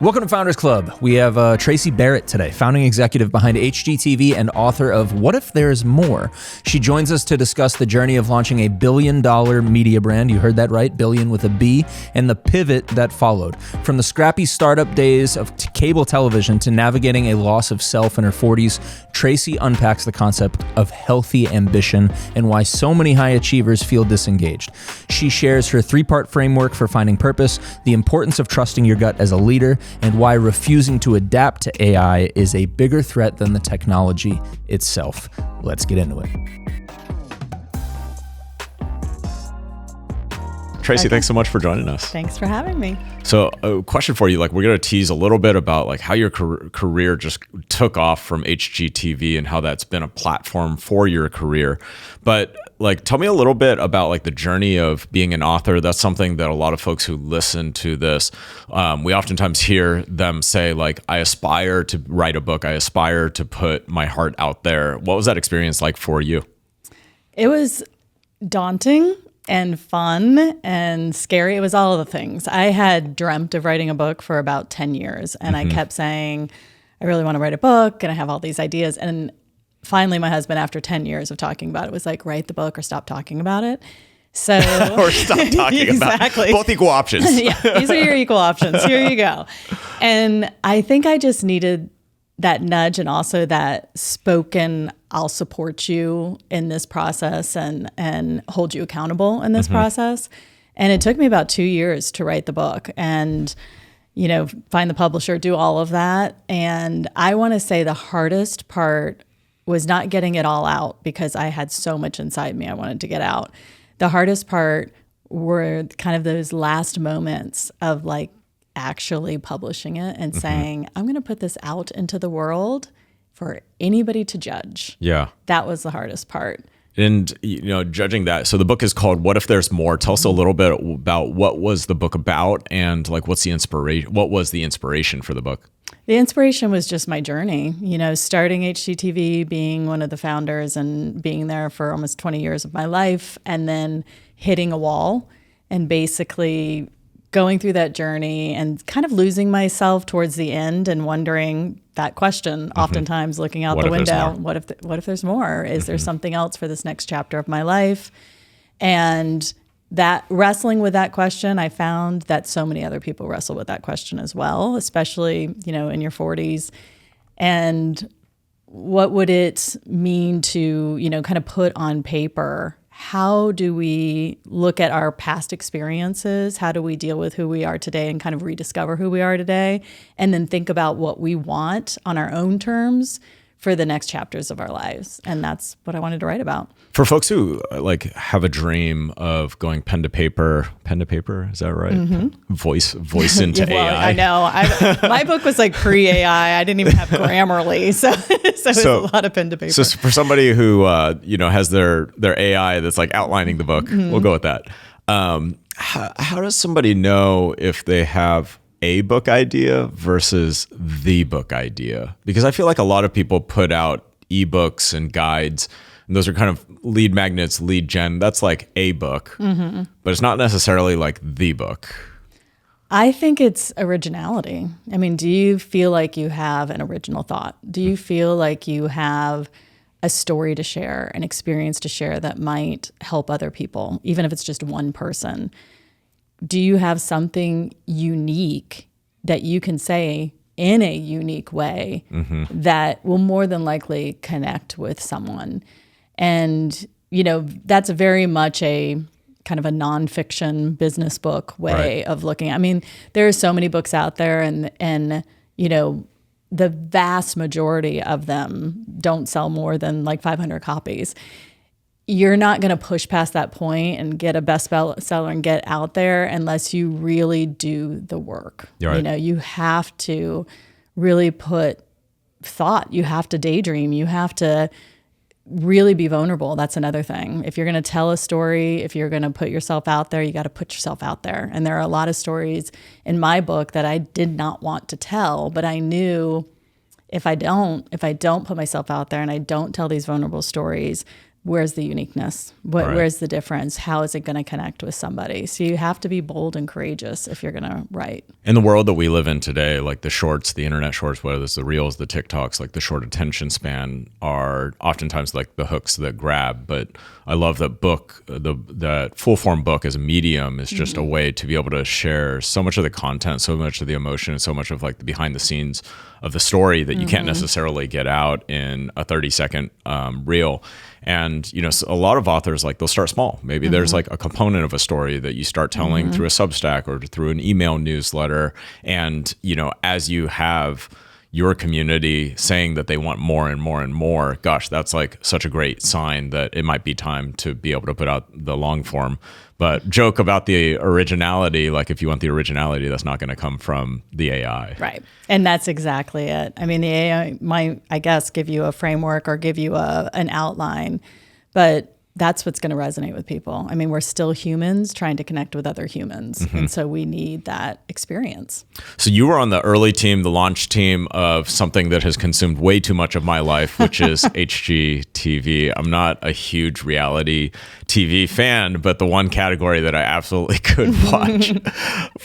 Welcome to Founders Club. We have Traci Barrett today, founding executive behind HGTV and author of What If There's More. She joins us to discuss the journey of launching a $1 billion media brand. You heard that right, billion with a B, and the pivot that followed. From the scrappy startup days of cable television to navigating a loss of self in her 40s, Traci unpacks the concept of healthy ambition and why so many high achievers feel disengaged. She shares her 3-part framework for finding purpose, the importance of trusting your gut as a leader, and why refusing to adapt to AI is a bigger threat than the technology itself. Let's get into it. Traci, thanks so much for joining us. Thanks for having me. So a question for you, we're going to tease a little bit about how your career just took off from HGTV and how that's been a platform for your career. But tell me a little bit about the journey of being an author. That's something that a lot of folks who listen to this, we oftentimes hear them say I aspire to write a book. I aspire to put my heart out there. What was that experience like for you? It was daunting and fun and scary. It was all of the things. I had dreamt of writing a book for about 10 years. And I kept saying, I really want to write a book and I have all these ideas. And finally, my husband, after 10 years of talking about it, was like, write the book or stop talking about it. So or stop talking exactly. about it. Both equal options. Yeah, these are your equal options. Here you go. And I think I just needed that nudge and also that spoken, I'll support you in this process and hold you accountable in this process. And it took me about 2 years to write the book and, find the publisher, do all of that. And I want to say the hardest part was not getting it all out because I had so much inside me I wanted to get out. The hardest part were kind of those last moments of actually publishing it and saying, I'm going to put this out into the world for anybody to judge. Yeah. That was the hardest part. And, judging that. So the book is called What If There's More? Tell us a little bit about what was the book about and what's the inspiration? What was the inspiration for the book? The inspiration was just my journey, starting HGTV, being one of the founders and being there for almost 20 years of my life, and then hitting a wall and basically going through that journey and kind of losing myself towards the end and wondering that question, oftentimes looking out the window, what if there's more? Is there something else for this next chapter of my life? And that wrestling with that question, I found that so many other people wrestle with that question as well, especially, in your 40s. And what would it mean to, kind of put on paper, how do we look at our past experiences? How do we deal with who we are today and kind of rediscover who we are today? And then think about what we want on our own terms for the next chapters of our lives. And that's what I wanted to write about. For folks who have a dream of going pen to paper, is that right? Voice into AI. I know. My book was pre-AI. I didn't even have Grammarly. So it was a lot of pen to paper. So for somebody who, has their AI that's outlining the book, we'll go with that. How does somebody know if they have a book idea versus the book idea? Because I feel like a lot of people put out ebooks and guides, and those are kind of lead magnets, lead gen. That's a book, but it's not necessarily the book. I think it's originality. I mean, do you feel like you have an original thought? Do you feel like you have a story to share, an experience to share that might help other people, even if it's just one person? Do you have something unique that you can say in a unique way that will more than likely connect with someone? And, that's very much a kind of a nonfiction business book way of looking. I mean, there are so many books out there and the vast majority of them don't sell more than 500 copies. You're not going to push past that point and get a bestseller and get out there unless you really do the work. Right. You have to really put thought. You have to daydream. You have to really be vulnerable. That's another thing. If you're going to tell a story, if you're going to put yourself out there, you got to put yourself out there. And there are a lot of stories in my book that I did not want to tell, but I knew if I don't put myself out there and I don't tell these vulnerable stories, where's the uniqueness? Where's the difference? How is it going to connect with somebody? So you have to be bold and courageous if you're going to write. In the world that we live in today, like the shorts, the internet shorts, whether it's the reels, the TikToks, like the short attention span are oftentimes like the hooks that grab. But I love that book, that full form book as a medium is just a way to be able to share so much of the content, so much of the emotion, and so much of like the behind the scenes of the story that you can't necessarily get out in a 30-second reel. And, you know, a lot of authors, like, they'll start small. Maybe there's like a component of a story that you start telling through a Substack or through an email newsletter. And, you know, as you have your community saying that they want more and more and more, gosh, that's like such a great sign that it might be time to be able to put out the long form. But joke about the originality, like if you want the originality, that's not going to come from the AI. Right. And that's exactly it. I mean, the AI might, I guess, give you a framework or give you an outline, but that's what's going to resonate with people. I mean, we're still humans trying to connect with other humans. And so we need that experience. So you were on the early team, the launch team of something that has consumed way too much of my life, which is HGTV. I'm not a huge reality TV fan, but the one category that I absolutely could watch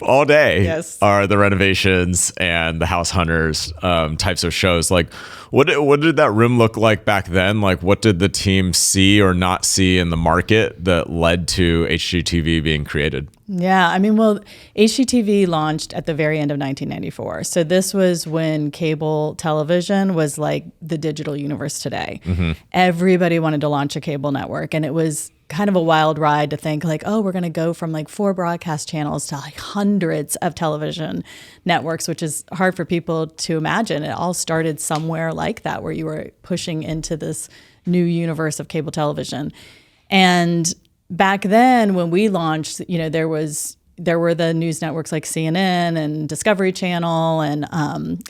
all day are the renovations and the house hunters types of shows. Like, what did that room look like back then? Like, what did the team see or not see in the market that led to HGTV being created? Yeah, I mean, well, HGTV launched at the very end of 1994. So this was when cable television was like the digital universe today. Everybody wanted to launch a cable network, and it was kind of a wild ride to think like, oh, we're going to go from like 4 broadcast channels to like hundreds of television networks, which is hard for people to imagine. It all started somewhere like that, where you were pushing into this new universe of cable television. And back then when we launched, you know, there were the news networks like CNN and Discovery Channel and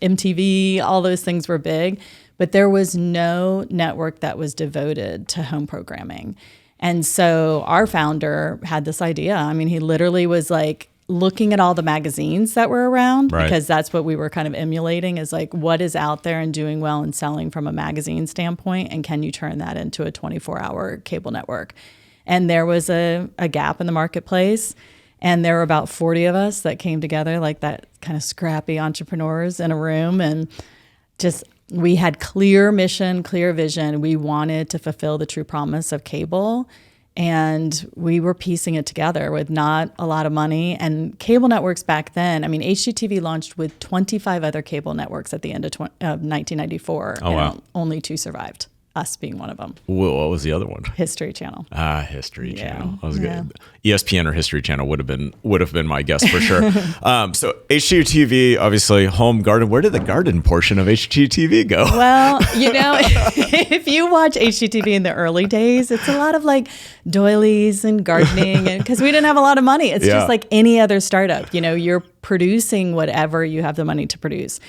MTV, all those things were big, but there was no network that was devoted to home programming. And so our founder had this idea. I mean, he literally was like looking at all the magazines that were around, because that's what we were kind of emulating, is like, what is out there and doing well and selling from a magazine standpoint, and can you turn that into a 24-hour cable network? And there was a gap in the marketplace, and there were about 40 of us that came together, like that kind of scrappy entrepreneurs in a room, and just we had clear mission, clear vision. We wanted to fulfill the true promise of cable, and we were piecing it together with not a lot of money. And cable networks back then, I mean, HGTV launched with 25 other cable networks at the end of 1994. Oh, wow. Only 2 survived, us being one of them. What was the other one? History Channel. History Channel. I was good. ESPN or History Channel would have been my guess for sure. So HGTV, obviously, home garden. Where did the garden portion of HGTV go? Well, you know, if you watch HGTV in the early days, it's a lot of like doilies and gardening, and because we didn't have a lot of money. It's just like any other startup. You know, you're producing whatever you have the money to produce.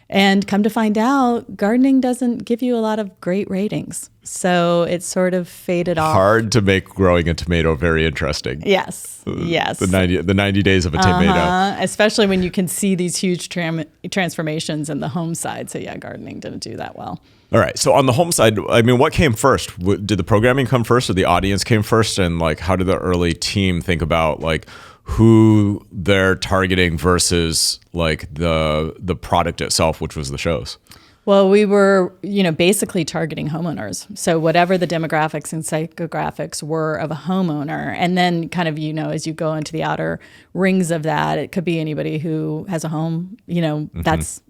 And come to find out, gardening doesn't give you a lot of great ratings. So it sort of faded off. Hard to make growing a tomato very interesting. Yes. The 90 days of a tomato. Especially when you can see these huge transformations in the home side. So yeah, gardening didn't do that well. All right. So on the home side, I mean, what came first? Did the programming come first, or the audience came first? And like, how did the early team think about like who they're targeting versus like the product itself, which was the shows? Well, we were, you know, basically targeting homeowners. So whatever the demographics and psychographics were of a homeowner, and then kind of, you know, as you go into the outer rings of that, it could be anybody who has a home, you know, that's,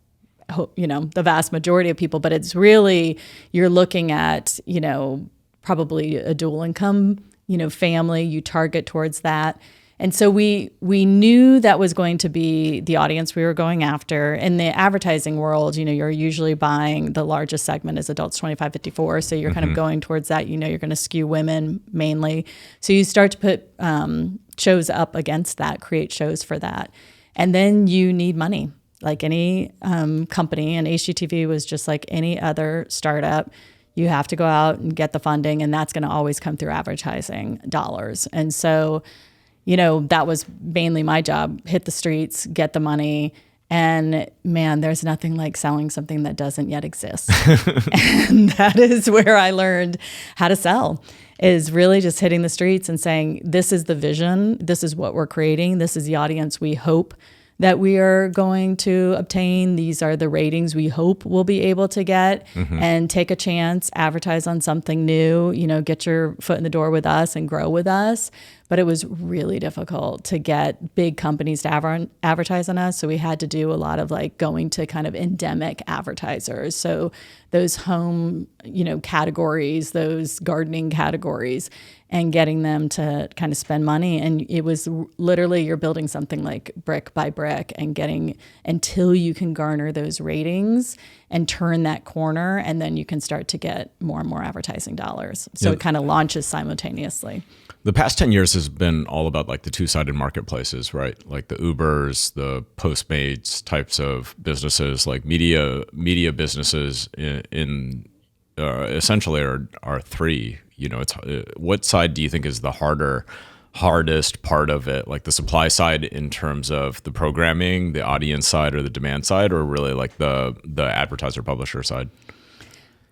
you know, the vast majority of people, but it's really, you're looking at, you know, probably a dual income, you know, family, you target towards that. And so we knew that was going to be the audience we were going after. In the advertising world, you know, you're usually buying, the largest segment is adults 25-54. So you're kind of going towards that, you know, you're going to skew women mainly. So you start to put shows up against that, create shows for that. And then you need money, like any company. And HGTV was just like any other startup. You have to go out and get the funding, and that's going to always come through advertising dollars. And so, you know, that was mainly my job, hit the streets, get the money, And man, there's nothing like selling something that doesn't yet exist. And that is where I learned how to sell, is really just hitting the streets and saying, this is the vision, this is what we're creating, this is the audience we hope that we are going to obtain. These are the ratings we hope we'll be able to get, and take a chance, advertise on something new, get your foot in the door with us and grow with us. But it was really difficult to get big companies to advertise on us. So we had to do a lot of like going to kind of endemic advertisers. So those home, categories, those gardening categories, and getting them to kind of spend money. And it was literally, you're building something like brick by brick and getting until you can garner those ratings and turn that corner. And then you can start to get more and more advertising dollars. So it kind of launches simultaneously. The past 10 years has been all about like the two-sided marketplaces, right? Like the Ubers, the Postmates types of businesses, like media businesses in essentially are three. It's what side do you think is the hardest part of it? Like the supply side in terms of the programming, the audience side, or the demand side, or really like the advertiser publisher side?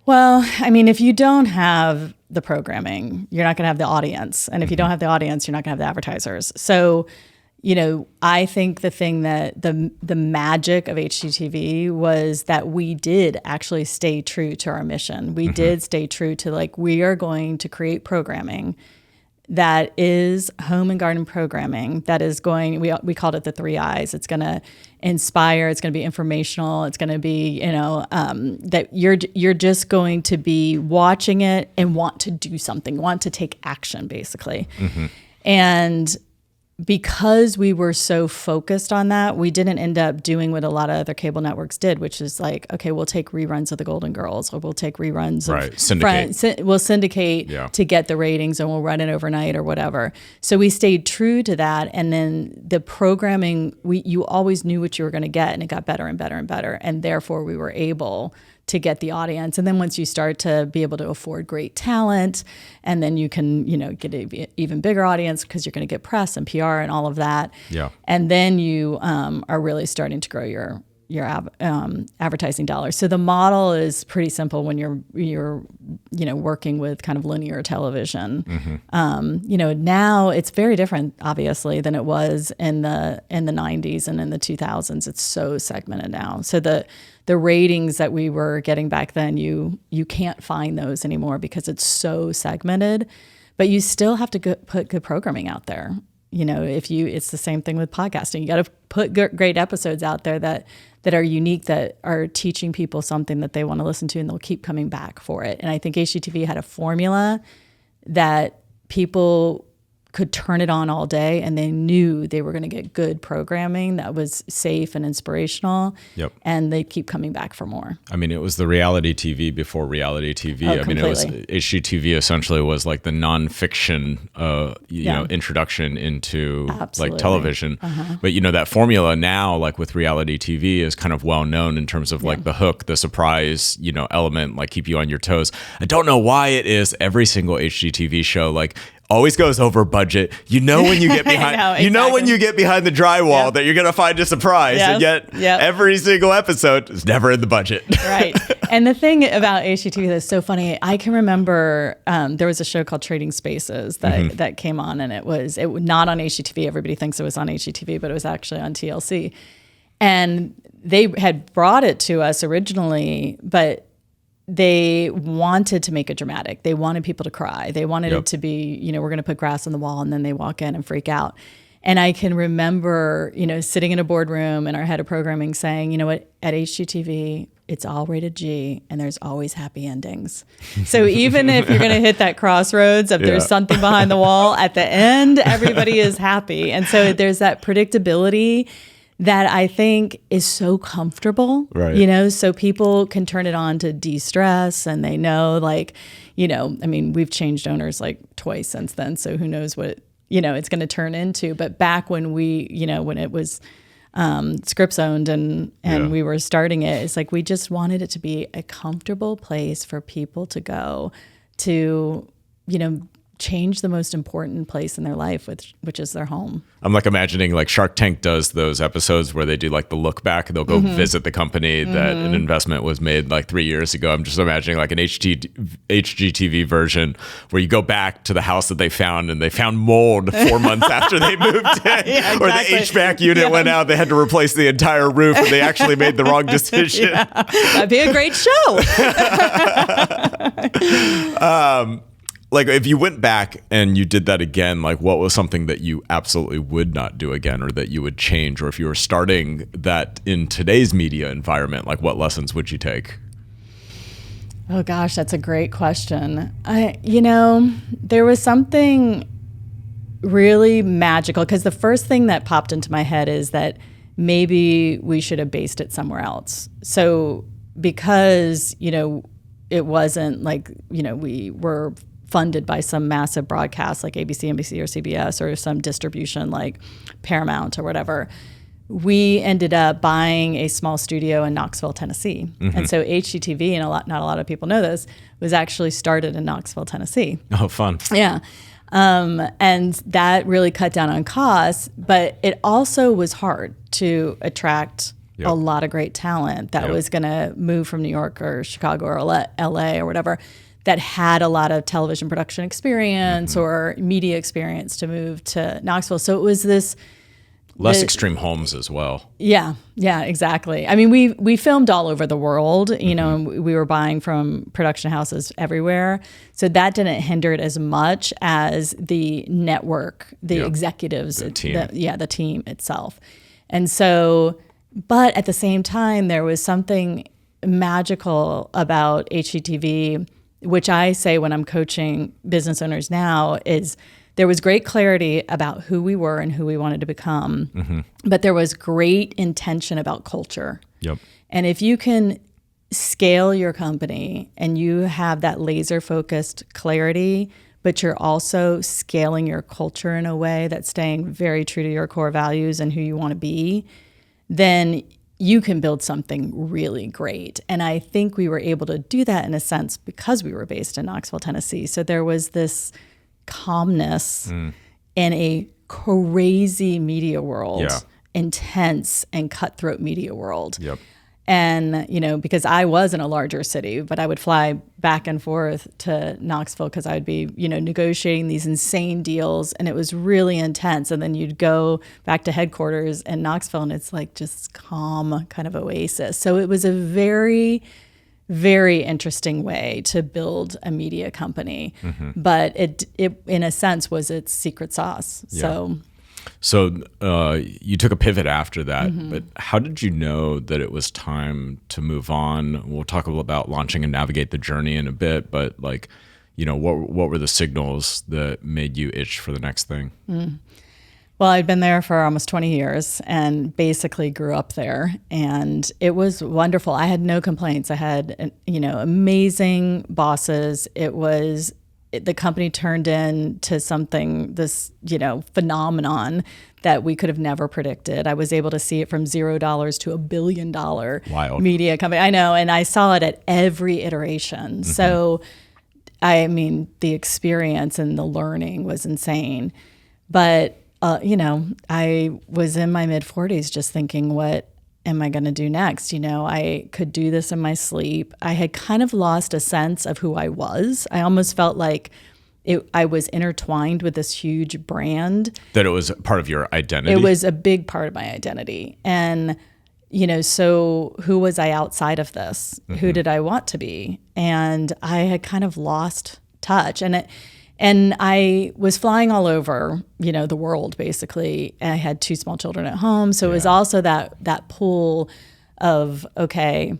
Well, I mean, if you don't have the programming, you're not going to have the audience. And if you don't have the audience, you're not going to have the advertisers. So, I think the thing that the magic of HGTV was that we did actually stay true to our mission. We did stay true to like, we are going to create programming that is home and garden programming that is going, we called it the 3 I's. It's going to inspire, it's going to be informational, it's going to be, that you're just going to be watching it and want to do something, want to take action, basically. And because we were so focused on that, we didn't end up doing what a lot of other cable networks did, which is like, okay, we'll take reruns of the Golden Girls, or we'll take reruns of syndicate. We'll syndicate to get the ratings, and we'll run it overnight or whatever. So we stayed true to that. And then the programming, you always knew what you were going to get, and it got better and better and better. And therefore we were able to get the audience. And then once you start to be able to afford great talent, and then you can, get an even bigger audience because you're going to get press and PR and all of that. Yeah. And then you are really starting to grow your advertising dollars. So the model is pretty simple when you're working with kind of linear television. Now it's very different, obviously, than it was in the 90s and in the 2000s. It's so segmented now. So the ratings that we were getting back then, you can't find those anymore because it's so segmented. But you still have to put good programming out there. It's the same thing with podcasting. You got to put great episodes out there that are unique, that are teaching people something that they want to listen to, and they'll keep coming back for it. And I think HGTV had a formula that people could turn it on all day, and they knew they were going to get good programming that was safe and inspirational. Yep. And they'd keep coming back for more. I mean, it was the reality TV before reality TV. Oh, completely. It was HGTV essentially was like the nonfiction, introduction into Absolutely. like television. But that formula now, like with reality TV, is kind of well known in terms of like the hook, the surprise, element, like keep you on your toes. I don't know why it is every single HGTV show, like, always goes over budget. When you get behind, when you get behind the drywall that you're going to find a surprise. Yes. And yet every single episode is never in the budget. Right. And the thing about HGTV that's so funny, I can remember there was a show called Trading Spaces that came on, and it was not on HGTV. Everybody thinks it was on HGTV, but it was actually on TLC. And they had brought it to us originally, but they wanted to make it dramatic. They wanted people to cry. They wanted it to be, we're going to put grass on the wall, and then they walk in and freak out. And I can remember, sitting in a boardroom and our head of programming saying, what, at HGTV, it's all rated G, and there's always happy endings. So even if you're going to hit that crossroads of there's something behind the wall, at the end, everybody is happy. And so there's that predictability that I think is so comfortable, right. So people can turn it on to de-stress, and they know, we've changed owners like twice since then. So who knows what, it's going to turn into. But back when when it was Scripps owned and we were starting it, it's like, we just wanted it to be a comfortable place for people to go to, change the most important place in their life, which is their home. I'm like imagining like Shark Tank does those episodes where they do like the look back. They'll go visit the company that an investment was made like 3 years ago. I'm just imagining like an HGTV version where you go back to the house that they found and they found mold 4 months after they moved in. Yeah, Or the HVAC unit went out. They had to replace the entire roof and they actually made the wrong decision. That'd be a great show. Like if you went back and you did that again, like what was something that you absolutely would not do again or that you would change? Or if you were starting that in today's media environment, like what lessons would you take? Oh gosh, that's a great question. There was something really magical because the first thing that popped into my head is that maybe we should have based it somewhere else. So because, it wasn't like, we were funded by some massive broadcast like ABC, NBC, or CBS, or some distribution like Paramount or whatever, we ended up buying a small studio in Knoxville, Tennessee. And so HGTV, and not a lot of people know this, was actually started in Knoxville, Tennessee. Oh, fun. Yeah. And that really cut down on costs, but it also was hard to attract a lot of great talent that was going to move from New York or Chicago or LA or whatever, that had a lot of television production experience or media experience to move to Knoxville. So it was this less extreme homes as well. Yeah, exactly. I mean, we filmed all over the world, and we were buying from production houses everywhere. So that didn't hinder it as much as the network, the executives, the team. The team itself. And so, but at the same time, there was something magical about HGTV, which I say when I'm coaching business owners now, is there was great clarity about who we were and who we wanted to become, but there was great intention about culture. Yep. And if you can scale your company and you have that laser focused clarity, but you're also scaling your culture in a way that's staying very true to your core values and who you want to be, then you can build something really great. And I think we were able to do that in a sense because we were based in Knoxville, Tennessee. So there was this calmness in a crazy media world, intense and cutthroat media world. Yep. And, because I was in a larger city, but I would fly back and forth to Knoxville because I would be, negotiating these insane deals, and it was really intense. And then you'd go back to headquarters in Knoxville and it's like just calm kind of oasis. So it was a very, very interesting way to build a media company. But it in a sense was its secret sauce. Yeah. So you took a pivot after that, but how did you know that it was time to move on? We'll talk a little about launching and navigate the journey in a bit, but what were the signals that made you itch for the next thing? Well, I'd been there for almost 20 years and basically grew up there, and it was wonderful. I had no complaints. I had, amazing bosses. The company turned into something, this, phenomenon that we could have never predicted. I was able to see it from $0 to $1 billion media company. I know. And I saw it at every iteration. So, the experience and the learning was insane. But, I was in my mid 40s just thinking, what am I going to do next? I could do this in my sleep. I had kind of lost a sense of who I was. I almost felt like I was intertwined with this huge brand. That it was part of your identity? It was a big part of my identity. And, so who was I outside of this? Who did I want to be? And I had kind of lost touch. And I was flying all over, the world, basically. I had 2 small children at home. So it was also that pull of, okay,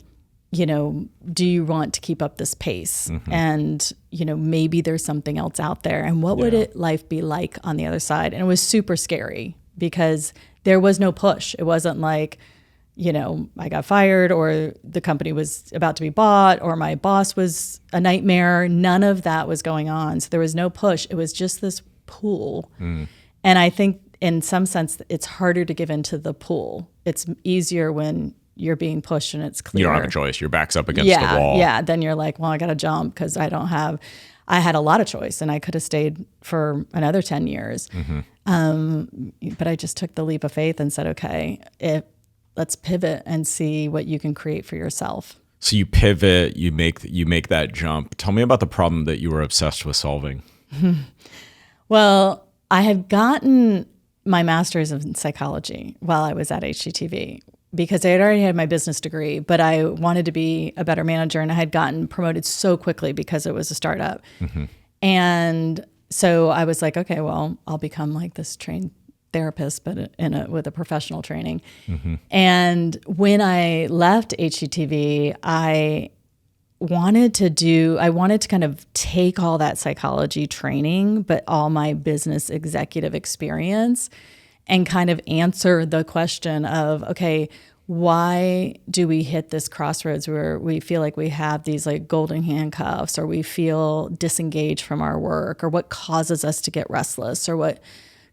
do you want to keep up this pace? And, maybe there's something else out there. And what would life be like on the other side? And it was super scary because there was no push. It wasn't like, I got fired or the company was about to be bought or my boss was a nightmare. None of that was going on. So there was no push. It was just this pull. And I think in some sense, it's harder to give into the pull. It's easier when you're being pushed and it's clear. You don't have a choice. Your back's up against the wall. Yeah. Then you're like, well, I got to jump because I don't have. I had a lot of choice, and I could have stayed for another 10 years. But I just took the leap of faith and said, okay, let's pivot and see what you can create for yourself. So you pivot, you make that jump. Tell me about the problem that you were obsessed with solving. Well, I had gotten my master's in psychology while I was at HGTV because I had already had my business degree, but I wanted to be a better manager, and I had gotten promoted so quickly because it was a startup. And so I was like, okay, well, I'll become like this trained therapist, but with a professional training. And when I left HGTV, I wanted to kind of take all that psychology training, but all my business executive experience, and kind of answer the question of, okay, why do we hit this crossroads where we feel like we have these like golden handcuffs, or we feel disengaged from our work, or what causes us to get restless, or what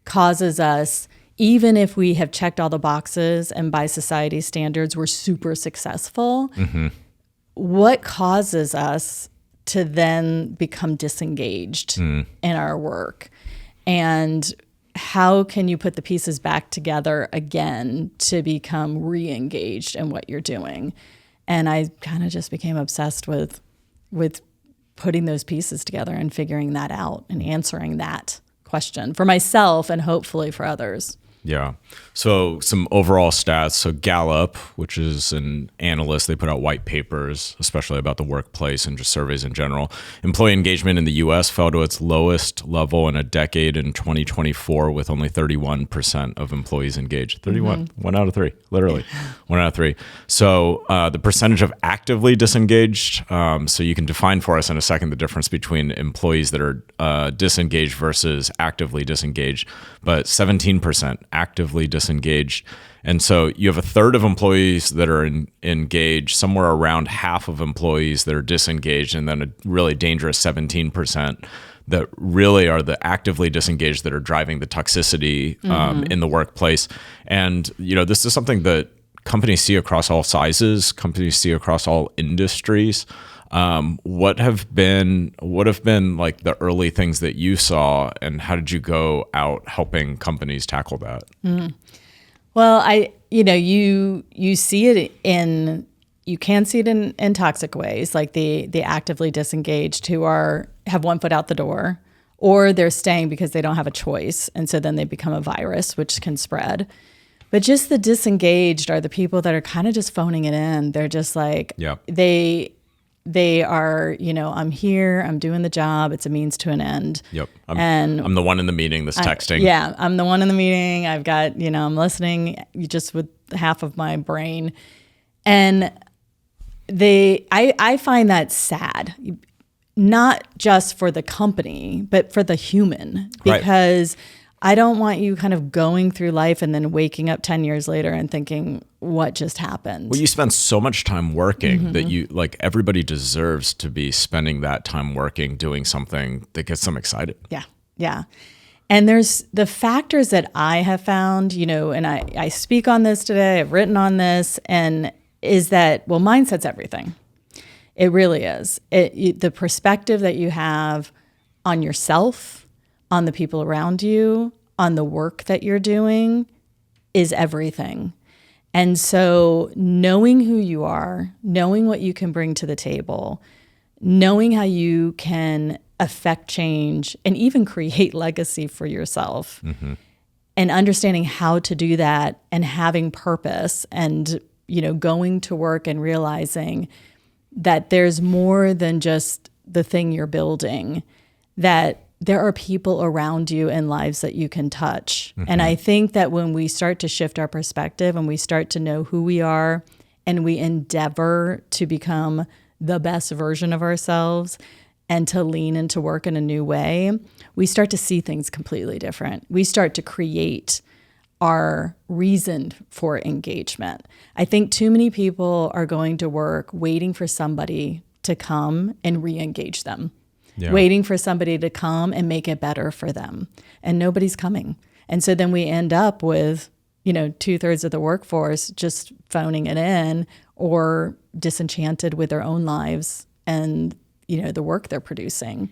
causes us, even if we have checked all the boxes and by society's standards we're super successful, what causes us to then become disengaged in our work? And how can you put the pieces back together again to become re-engaged in what you're doing? And I kind of just became obsessed with putting those pieces together and figuring that out and answering that question for myself and hopefully for others. Yeah. So some overall stats. So Gallup, which is an analyst, they put out white papers, especially about the workplace and just surveys in general. Employee engagement in the U.S. fell to its lowest level in a decade in 2024, with only 31% of employees engaged. 31, 1 out of 3, literally 1 out of 3. So the percentage of actively disengaged. So you can define for us in a second the difference between employees that are disengaged versus actively disengaged, but 17% actively disengaged. And so you have a third of employees that are engaged, somewhere around half of employees that are disengaged, and then a really dangerous 17% that really are the actively disengaged that are driving the toxicity in the workplace. And this is something that companies see across all sizes, companies see across all industries. What have been like the early things that you saw, and how did you go out helping companies tackle that? Well, you see it you can see it in toxic ways, like the actively disengaged who have one foot out the door, or they're staying because they don't have a choice, and so then they become a virus, which can spread. But just the disengaged are the people that are kind of just phoning it in. They're just like, they are, I'm here, I'm doing the job, it's a means to an end. Yep. I'm the one in the meeting that's texting. Yeah, I'm the one in the meeting. I've got, I'm listening just with half of my brain. And I find that sad, not just for the company, but for the human, because I don't want you kind of going through life and then waking up 10 years later and thinking, what just happened? Well, you spend so much time working that everybody deserves to be spending that time working, doing something that gets them excited. Yeah. Yeah. And there's the factors that I have found, and I speak on this today, I've written on this, and is that, well, mindset's everything. It really is. The perspective that you have on yourself, on the people around you, on the work that you're doing is everything. And so knowing who you are, knowing what you can bring to the table, knowing how you can affect change and even create legacy for yourself, and understanding how to do that and having purpose and, going to work and realizing that there's more than just the thing you're building, that there are people around you and lives that you can touch. And I think that when we start to shift our perspective and we start to know who we are and we endeavor to become the best version of ourselves and to lean into work in a new way, we start to see things completely different. We start to create our reason for engagement. I think too many people are going to work waiting for somebody to come and re-engage them. Waiting for somebody to come and make it better for them. And nobody's coming. And so then we end up with, 2/3 of the workforce just phoning it in or disenchanted with their own lives and, the work they're producing.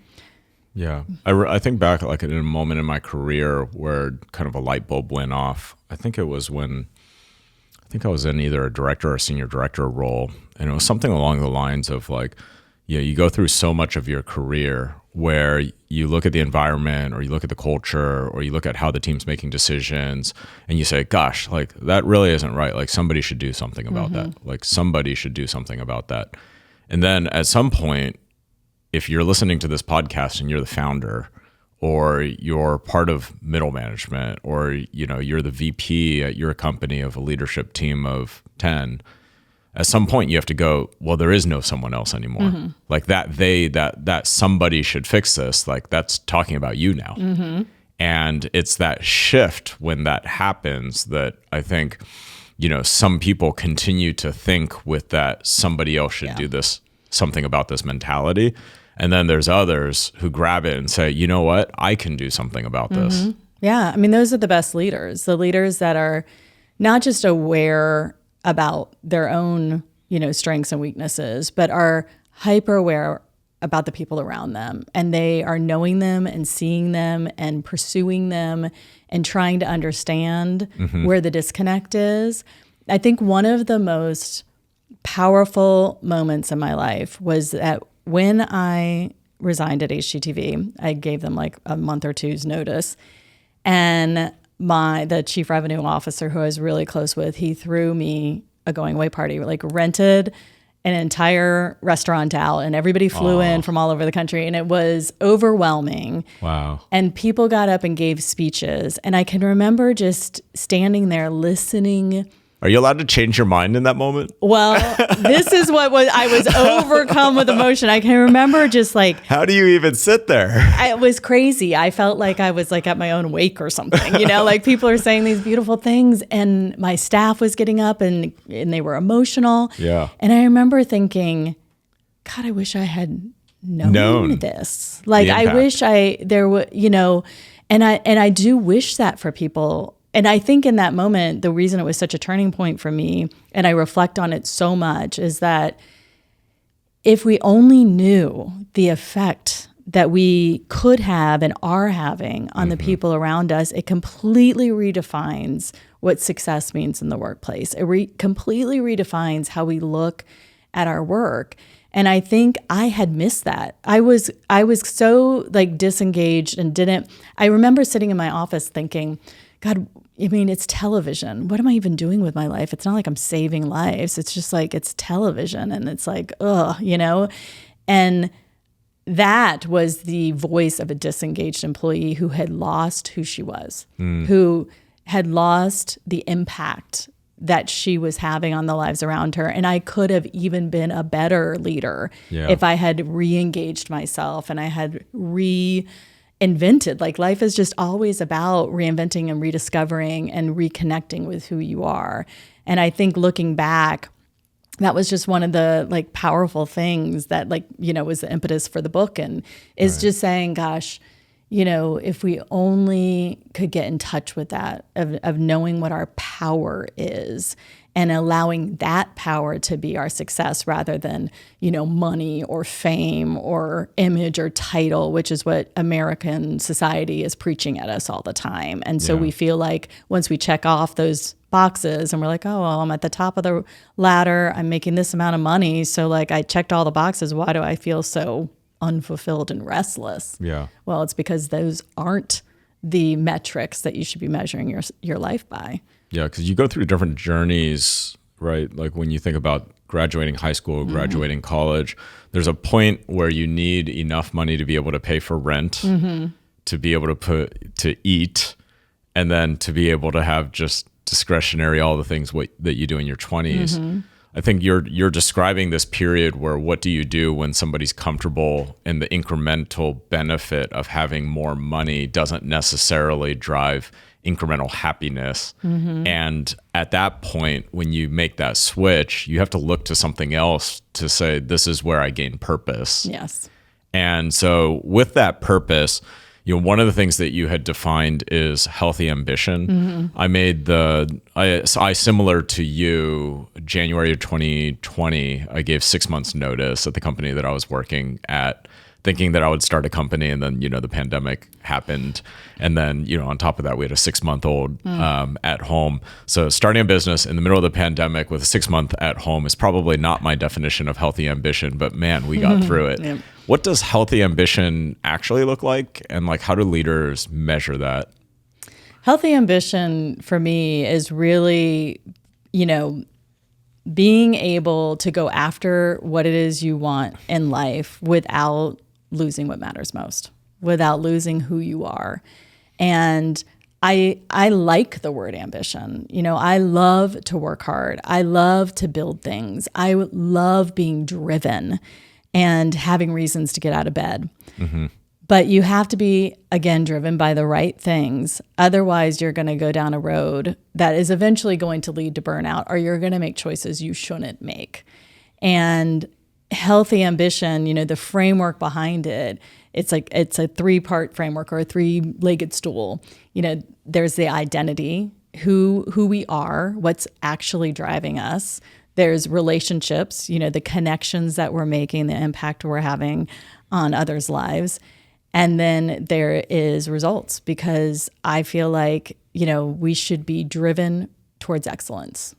Yeah. I think back like in a moment in my career where kind of a light bulb went off. I think it was when I was in either a director or a senior director role. And it was something along the lines of like, you go through so much of your career where you look at the environment or you look at the culture or you look at how the team's making decisions and you say, gosh, like that really isn't right. Like somebody should do something about that. Like somebody should do something about that. And then at some point, if you're listening to this podcast and you're the founder or you're part of middle management or you're the VP at your company of a leadership team of 10, at some point you have to go, well, there is no someone else anymore. Like that somebody should fix this. Like that's talking about you now. And it's that shift when that happens that I think, some people continue to think with that somebody else should do this, something about this mentality. And then there's others who grab it and say, you know what, I can do something about this. Yeah. I mean, those are the best leaders, the leaders that are not just aware about their own, strengths and weaknesses, but are hyper aware about the people around them. And they are knowing them and seeing them and pursuing them and trying to understand where the disconnect is. I think one of the most powerful moments in my life was that when I resigned at HGTV, I gave them like a month or two's notice. And the chief revenue officer, who I was really close with, he threw me a going away party, like rented an entire restaurant out and everybody flew in from all over the country. And it was overwhelming. Wow. And people got up and gave speeches. And I can remember just standing there listening. Are you allowed to change your mind in that moment? Well, this is I was overcome with emotion. I can remember just like, how do you even sit there? It was crazy. I felt like I was like at my own wake or something, like people are saying these beautiful things and my staff was getting up and they were emotional. Yeah. And I remember thinking, God, I wish I had known this. Like I wish there were, and I do wish that for people. And I think in that moment, the reason it was such a turning point for me, and I reflect on it so much, is that if we only knew the effect that we could have and are having on the people around us, it completely redefines what success means in the workplace. It completely redefines how we look at our work. And I think I had missed that. I was so like disengaged and I remember sitting in my office thinking, God, I mean, it's television. What am I even doing with my life? It's not like I'm saving lives. It's just like, it's television. And it's like, And that was the voice of a disengaged employee who had lost who she was, who had lost the impact that she was having on the lives around her. And I could have even been a better leader if I had re-engaged myself and I had invented. Like life is just always about reinventing and rediscovering and reconnecting with who you are. And I think looking back, that was just one of the like powerful things that was the impetus for the book, and is just saying, gosh, if we only could get in touch with that of knowing what our power is and allowing that power to be our success rather than, money or fame or image or title, which is what American society is preaching at us all the time. And so we feel like once we check off those boxes and we're like, oh, well, I'm at the top of the ladder, I'm making this amount of money, so like I checked all the boxes, why do I feel so unfulfilled and restless? Yeah. Well, it's because those aren't the metrics that you should be measuring your life by. Yeah, because you go through different journeys, right? Like when you think about graduating high school, graduating college, there's a point where you need enough money to be able to pay for rent, to be able to eat, and then to be able to have just discretionary, all the things that you do in your 20s. I think you're describing this period where what do you do when somebody's comfortable and the incremental benefit of having more money doesn't necessarily drive incremental happiness. And at that point, when you make that switch, you have to look to something else to say, this is where I gain purpose. Yes. And so with that purpose, one of the things that you had defined is healthy ambition. I made I similar to you, January of 2020, I gave 6 months notice at the company that I was working at thinking that I would start a company, and then the pandemic happened, and then on top of that we had a 6-month-old at home. So starting a business in the middle of the pandemic with a 6-month at home is probably not my definition of healthy ambition, but man, we got through it. Yep. What does healthy ambition actually look like, and like how do leaders measure that? Healthy ambition for me is really, being able to go after what it is you want in life without losing what matters most, without losing who you are. And I like the word ambition. I love to work hard. I love to build things. I love being driven and having reasons to get out of bed. Mm-hmm. But you have to be, again, driven by the right things. Otherwise, you're going to go down a road that is eventually going to lead to burnout, or you're going to make choices you shouldn't make. And healthy ambition, the framework behind it, it's a 3-part framework or a 3-legged stool. There's the identity, who we are, what's actually driving us. There's relationships, the connections that we're making, the impact we're having on others' lives. And then there is results, because I feel like, we should be driven towards excellence.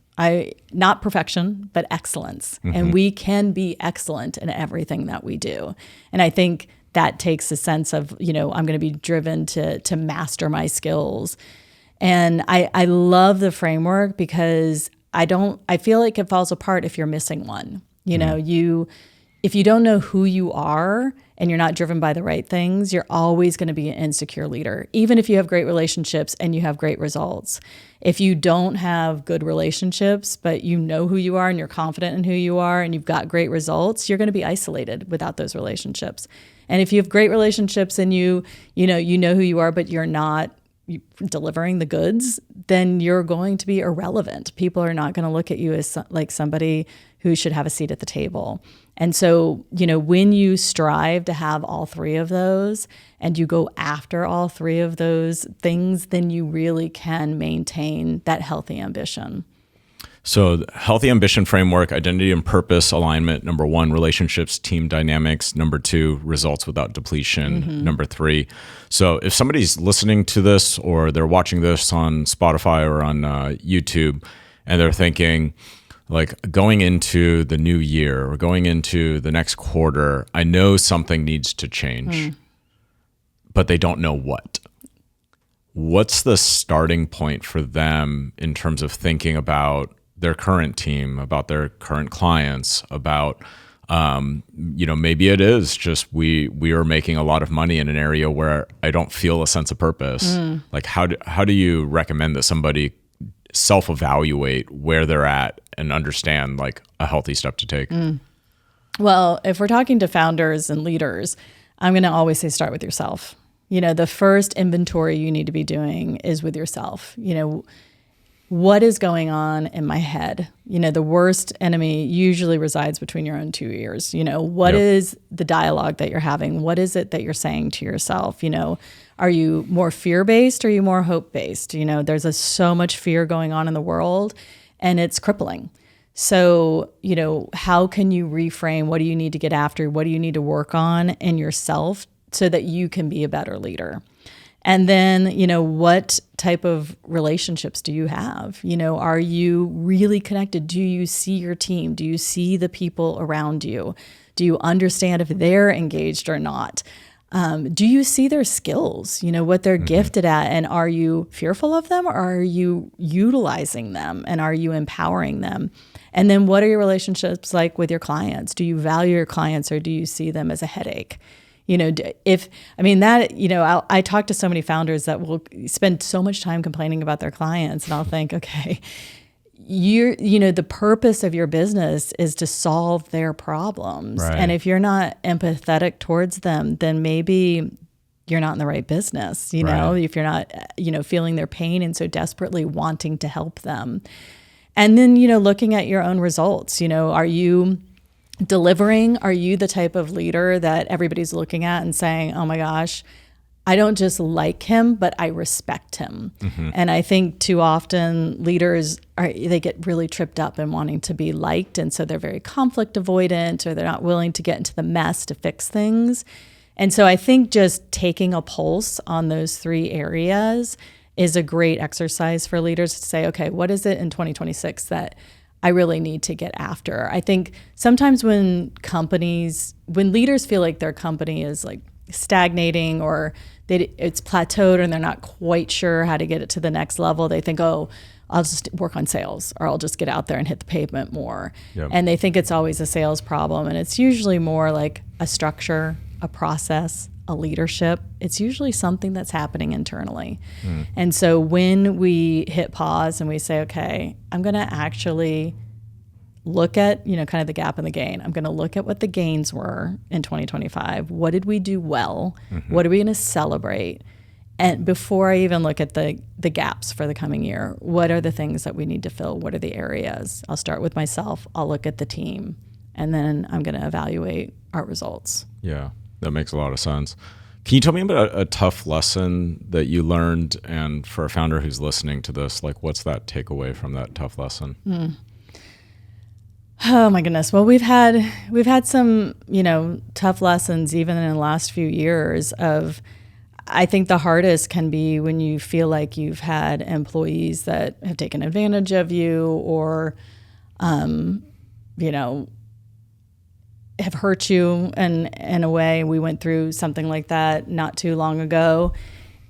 Not perfection, but excellence. Mm-hmm. And we can be excellent in everything that we do. And I think that takes a sense of, I'm going to be driven to master my skills. And I love the framework, because I feel like it falls apart if you're missing one. If you don't know who you are and you're not driven by the right things, you're always going to be an insecure leader, even if you have great relationships and you have great results. If you don't have good relationships, but you know who you are and you're confident in who you are and you've got great results, you're going to be isolated without those relationships. And if you have great relationships and you know who you are, but you're not delivering the goods, then you're going to be irrelevant. People are not going to look at you as like somebody who should have a seat at the table. And so, when you strive to have all 3 of those and you go after all 3 of those things, then you really can maintain that healthy ambition. So the healthy ambition framework: identity and purpose alignment. Number 1, relationships, team dynamics. Number 2, results without depletion. Mm-hmm. Number 3. So if somebody's listening to this, or they're watching this on Spotify or on YouTube, and they're thinking, like, going into the new year or going into the next quarter, I know something needs to change, but they don't know what. What's the starting point for them in terms of thinking about their current team, about their current clients, about, maybe it is just we are making a lot of money in an area where I don't feel a sense of purpose. Like, how do you recommend that somebody self-evaluate where they're at and understand like a healthy step to take? Well, if we're talking to founders and leaders, I'm going to always say start with yourself. The first inventory you need to be doing is with yourself. What is going on in my head? The worst enemy usually resides between your own 2 ears. What is the dialogue that you're having? What is it that you're saying to yourself? Are you more fear-based or are you more hope-based? There's so much fear going on in the world, and it's crippling. So, how can you reframe? What do you need to get after? What do you need to work on in yourself so that you can be a better leader? And then, what type of relationships do you have? Are you really connected? Do you see your team? Do you see the people around you? Do you understand if they're engaged or not? Do you see their skills, what they're gifted at? And are you fearful of them, or are you utilizing them, and are you empowering them? And then what are your relationships like with your clients? Do you value your clients, or do you see them as a headache? I talk to so many founders that will spend so much time complaining about their clients, and I'll think, okay, the purpose of your business is to solve their problems. Right. And if you're not empathetic towards them, then maybe you're not in the right business, right. If you're not, feeling their pain and so desperately wanting to help them. And then, looking at your own results, are you delivering? Are you the type of leader that everybody's looking at and saying, oh my gosh, I don't just like him, but I respect him. And I think too often leaders they get really tripped up in wanting to be liked. And so they're very conflict avoidant, or they're not willing to get into the mess to fix things. And so I think just taking a pulse on those 3 areas is a great exercise for leaders to say, okay, what is it in 2026 that I really need to get after? I think sometimes when leaders feel like their company is like stagnating, or it's plateaued and they're not quite sure how to get it to the next level, they think, oh, I'll just work on sales, or I'll just get out there and hit the pavement more. Yep. And they think it's always a sales problem. And it's usually more like a structure, a process, a leadership. It's usually something that's happening internally. And so when we hit pause and we say, okay, I'm going to actually look at, kind of the gap and the gain. I'm going to look at what the gains were in 2025. What did we do well? What are we going to celebrate? And before I even look at the gaps for the coming year, what are the things that we need to fill? What are the areas? I'll start with myself. I'll look at the team, and then I'm going to evaluate our results. Yeah, that makes a lot of sense. Can you tell me about a tough lesson that you learned? And for a founder who's listening to this, like, what's that takeaway from that tough lesson? Oh my goodness. Well, we've had some, tough lessons even in the last few years of, I think the hardest can be when you feel like you've had employees that have taken advantage of you, or, have hurt you in a way. We went through something like that not too long ago.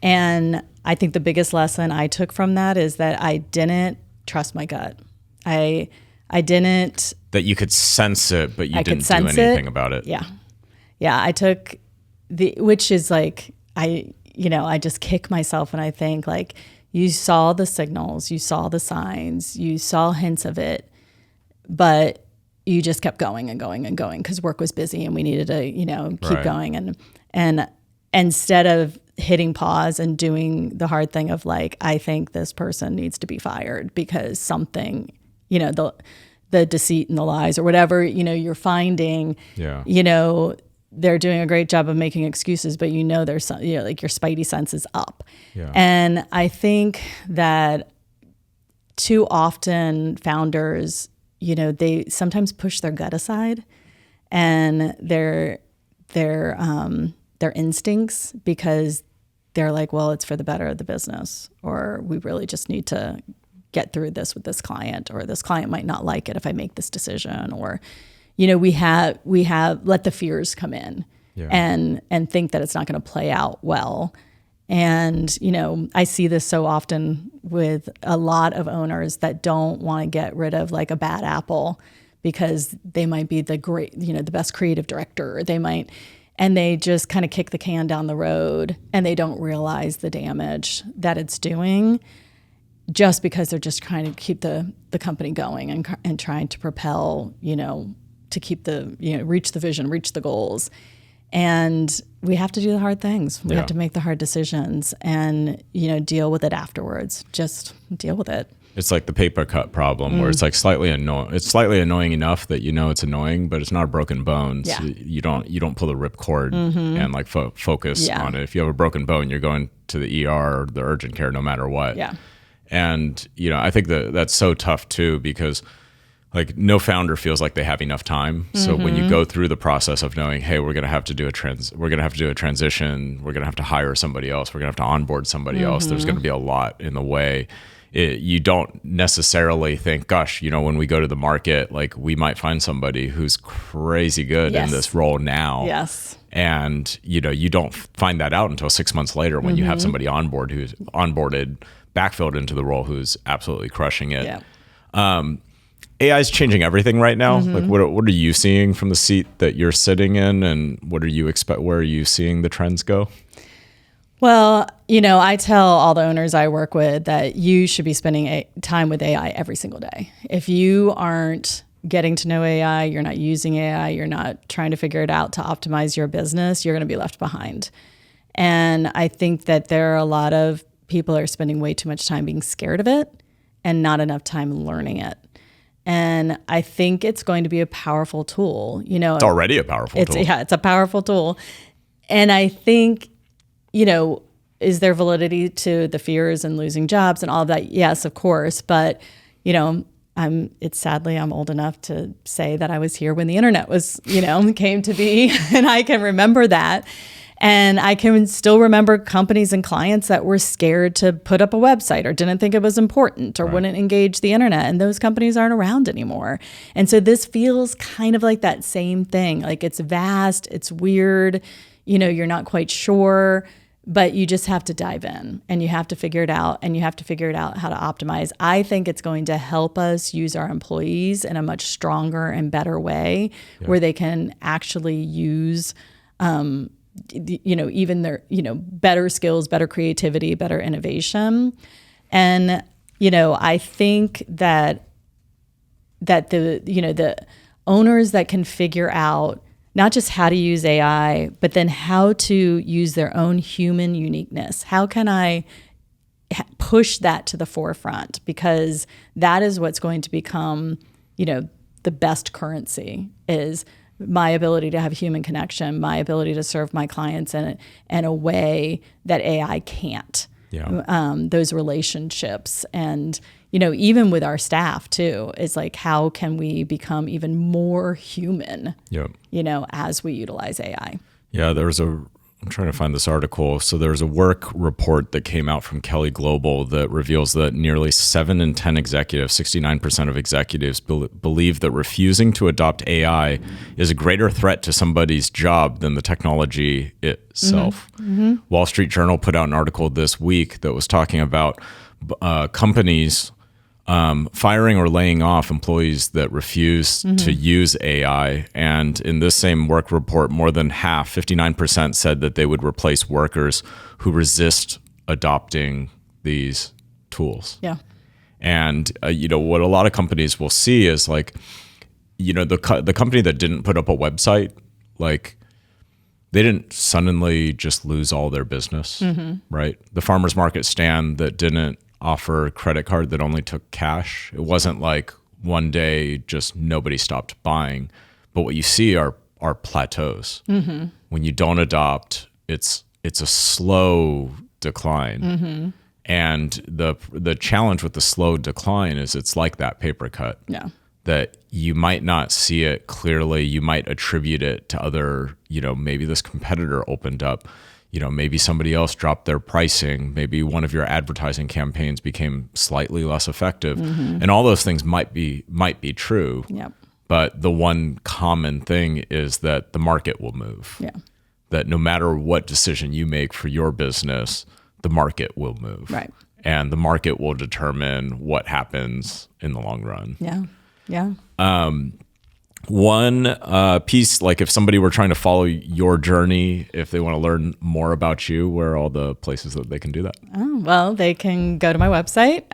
And I think the biggest lesson I took from that is that I didn't trust my gut. I didn't. That you could sense it, but you didn't do anything about it. Yeah. Yeah. I took which is like, I just kick myself when I think, like, you saw the signals, you saw the signs, you saw hints of it, but you just kept going and going and going because work was busy and we needed to, keep Right. going. And instead of hitting pause and doing the hard thing of, like, I think this person needs to be fired because something, the deceit and the lies or whatever, you're finding, Yeah. they're doing a great job of making excuses, but there's some, like, your spidey sense is up. Yeah. And I think that too often founders, they sometimes push their gut aside and their instincts, because they're like, well, it's for the better of the business, or we really just need to get through this with this client, or this client might not like it if I make this decision, or, we have let the fears come in. Yeah. and think that it's not going to play out well. And, I see this so often with a lot of owners that don't want to get rid of, like, a bad apple because they might be the best creative director. And they just kind of kick the can down the road, and they don't realize the damage that it's doing, just because they're just trying to keep the company going and trying to propel, to keep reach the vision, reach the goals. And we have to do the hard things. We have to make the hard decisions and, deal with it afterwards. Just deal with it. It's like the paper cut problem where it's like slightly annoying. It's slightly annoying enough that it's annoying, but it's not a broken bone. Yeah. So you don't pull the ripcord and like focus on it. If you have a broken bone, you're going to the ER or the urgent care no matter what. Yeah. And I think that's so tough too, because like no founder feels like they have enough time. So when you go through the process of knowing, hey, we're going to have to do a transition, we're going to have to hire somebody else, we're going to have to onboard somebody else. There's going to be a lot in the way. You don't necessarily think, gosh, when we go to the market, like, we might find somebody who's crazy good in this role now. Yes. And, you don't find that out until 6 months later when you have somebody on board who's onboarded, backfilled into the role, who's absolutely crushing it. Yeah. AI is changing everything right now. Like, what are you seeing from the seat that you're sitting in, and what are you where are you seeing the trends go? Well, I tell all the owners I work with that you should be spending time with AI every single day. If you aren't getting to know AI, you're not using AI, you're not trying to figure it out to optimize your business, you're going to be left behind. And I think that there are a lot of people are spending way too much time being scared of it and not enough time learning it. And I think it's going to be a powerful tool. It's already a powerful tool. Yeah, it's a powerful tool. And I think is there validity to the fears and losing jobs and all of that? Yes, of course. But, sadly, I'm old enough to say that I was here when the internet was, came to be, and I can remember that. And I can still remember companies and clients that were scared to put up a website or didn't think it was important or wouldn't engage the internet. And those companies aren't around anymore. And so this feels kind of like that same thing. Like, it's vast, it's weird, you're not quite sure, but you just have to dive in and you have to figure it out, and you have to figure it out how to optimize. I think it's going to help us use our employees in a much stronger and better way, where they can actually use even their, better skills, better creativity, better innovation. And, I think that the owners that can figure out not just how to use AI, but then how to use their own human uniqueness. How can I push that to the forefront? Because that is what's going to become, the best currency, is my ability to have human connection, my ability to serve my clients in a way that AI can't. Those relationships, and even with our staff too, is like, how can we become even more human? As we utilize AI. I'm trying to find this article. So there's a work report that came out from Kelly Global that reveals that nearly 7 in 10 executives, 69% of executives, believe that refusing to adopt AI is a greater threat to somebody's job than the technology itself. Wall Street Journal put out an article this week that was talking about companies firing or laying off employees that refuse to use AI. And in this same work report, more than half, 59%, said that they would replace workers who resist adopting these tools. And, what a lot of companies will see is like, the company that didn't put up a website, like, they didn't suddenly just lose all their business, right? The farmer's market stand that didn't offer a credit card, that only took cash. It wasn't like one day just nobody stopped buying. But what you see are plateaus. When you don't adopt, it's a slow decline. And the challenge with the slow decline is it's like that paper cut. That you might not see it clearly. You might attribute it to other, maybe this competitor opened up. Maybe somebody else dropped their pricing. Maybe one of your advertising campaigns became slightly less effective. And all those things might be true. But the one common thing is that the market will move. That no matter what decision you make for your business, the market will move. And the market will determine what happens in the long run. One piece, like if somebody were trying to follow your journey, if they want to learn more about you, where are all the places that they can do that? Well, they can go to my website.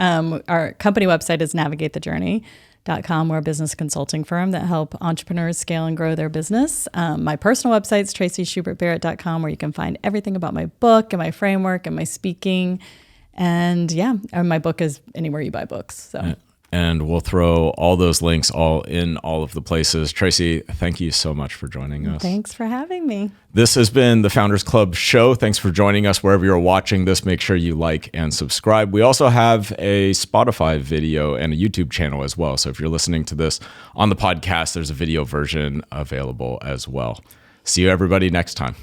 Our company website is navigatethedjourney.com. We're a business consulting firm that help entrepreneurs scale and grow their business. My personal website is tracyschubertbarrett.com, where you can find everything about my book and my framework and my speaking. And my book is anywhere you buy books. So. And we'll throw all those links all in all of the places. Traci, thank you so much for joining us. Thanks for having me. This has been the Founders Club show. Thanks for joining us. Wherever you're watching this, make sure you like and subscribe. We also have a Spotify video and a YouTube channel as well. So if you're listening to this on the podcast, there's a video version available as well. See you everybody next time.